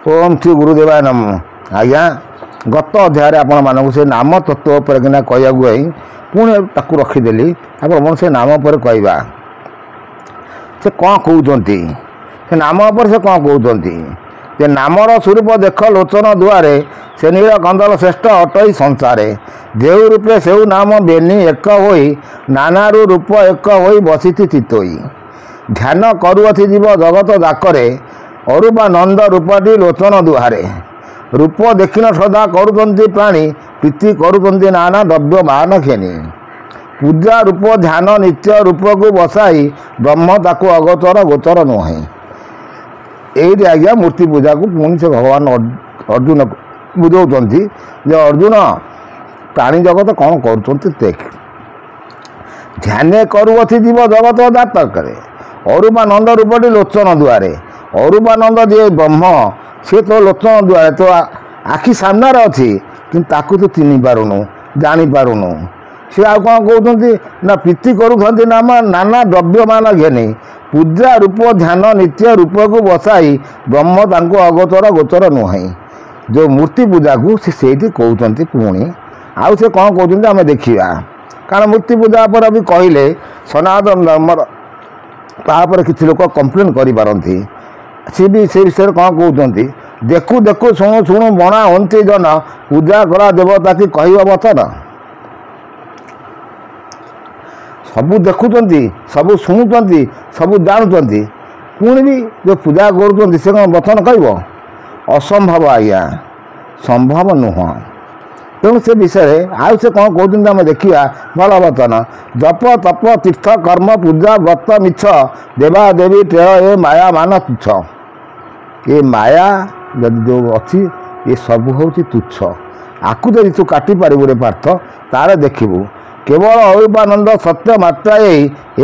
ओम श्री गुरुदेवाय नम। आज्ञा गत अध्याय आपण मानक से नाम तत्व पर किना कहया गई पुणी ताकू रखीदेली आप से नाम पर कहवा से कौन कहते से नाम पर से कौन कहते जे नामर स्वरूप देख लोचन दुआरे से नील कंदल श्रेष्ठ अटई संसारे देव रूपे सेउ नाम बेनी एक होई नानारू रूप एक होई बसिथि चितोई ध्यान करुअथि जीव जगत दाकरे अरूपा नंद रूपटी लोचन दुआरे रूप देखिन सदा करुचंती प्राणी प्रीति करुचंती नाना द्रव्य मान घेनी पूजा रूप ध्यान नित्य रूप को बसाई ब्रह्म ताकू अगोचर गोचर नुहे यही आज्ञा मूर्ति पूजा को पुणी से भगवान अर्जुन बुझाऊँ जे अर्जुन प्राणी जगत कौन कर देख ध्यान करुअथि जीव जगत दातरे अरूपा नंद रूपटी लोचन दुआरे अरूपानंद जे ब्रह्म सी तो लोचन दुआरे तो आखि सामने अच्छी कि ताकू तो चिन्ह पारुनु जापारुनु सी आ कौन कहते ना प्रीति करुँच नाम नाना द्रव्य मान घेनी पूजा रूप ध्यान नित्य रूप को बसाई ब्रह्म तांको अगोचर गोचर नुहे जो मूर्ति पूजा को से कहते पुणी आउ से कौन कहते आम देखा कारण मूर्ति पूजा पर भी कहले सनातन धर्मर तापर किसी लोग कंप्लेन करें सी भी से विषय कौन कहते देखु देखु शुणु शुणु बणा हंती जन पूजा करा देवता कि कह वचन सबू देखुं सबू शुणुंट सबू जानुंट पुणी भी जो पूजा करुँच से कौन वचन कह असंभव आज्ञा संभव नुह तेणु से विषय आउ से कौन कहते आम देखा भल वचन जप तप तीर्थ कर्म पूजा व्रत मिछ देवा देवी टेय ए माया मान तुच्छ ये माया जदि जो अच्छी ये सब हूँ तुच्छ आकु जदि तू काटी पारू रे पार्थ तार देखू केवल अरूपानंद सत्य मात्रा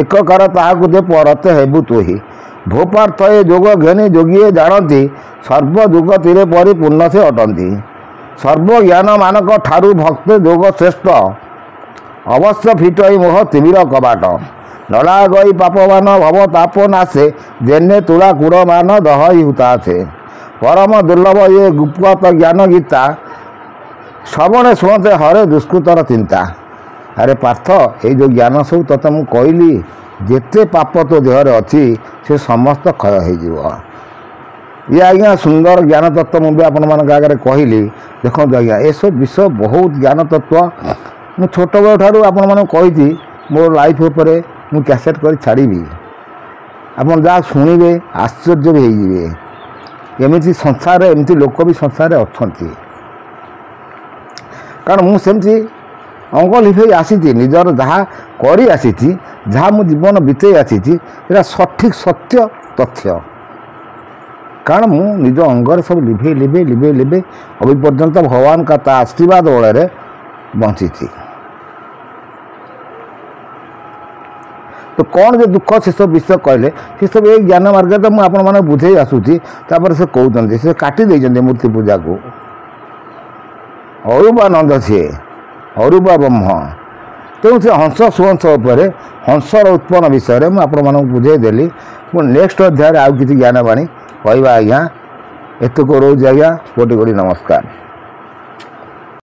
एक कर ताकू दे परते हेबू तु ही भोपार्थ ए जोग घेनी जोगिए जानती सर्वजुग तीरे परिपूर्ण से अटंती सर्वज्ञान मानक ठारू भक्त जोग श्रेष्ठ अवश्य फिटई मोह तिमिर कबाट नला गई पापवान भव ताप नाशे जेने तुला कूड़ मान दहई हुतासे परम दुर्लभ ये गुप्त ज्ञान गीता श्रवणे शुणते हरे दुष्कृतर चिंता अरे पार्थ ये जो ज्ञान सब तते मु कहली जेते पाप तो देहरे अच्छी से समस्त क्षय हो ये आज्ञा सुंदर ज्ञान तत्व मुझे आपण मान आगे कहली देखो आज्ञा ये सब विषय बहुत ज्ञान तत्व मु छोट बेल ठारू आपण मान कही मोर लाइफ उपरे मु कैसेट कर छाड़ी आपन जहाँ शुणे आश्चर्य भी होइजिबे एमती संसार एमती लोक भी संसार अच्छा कारण मुझे अंग लिभे आसी निजर जहाँ कर आसी जहाँ मु जीवन बीते आसी सठिक सत्य तथ्य कारण मु निज अंगर सब लिभे लिभे लिभे लिभे अभी पर्यंत भगवान का ता आशीर्वाद बल बंची तो कौन जो दुख से सब विषय कहले से सब ये ज्ञान मार्ग तो मुझे बुझे आसूची से कहते से काटी देते मूर्ति पूजा को अरूपानंद सी अरूपा ब्रह्म तेणु से हंस सुहंस उपर हंसर उत्पन्न विषय में आपको बुझेदेली नेक्स्ट अध्याय आउ कि ज्ञान बाणी कहवा आज्ञा एतक रोज आज्ञा कोटि कोटि नमस्कार।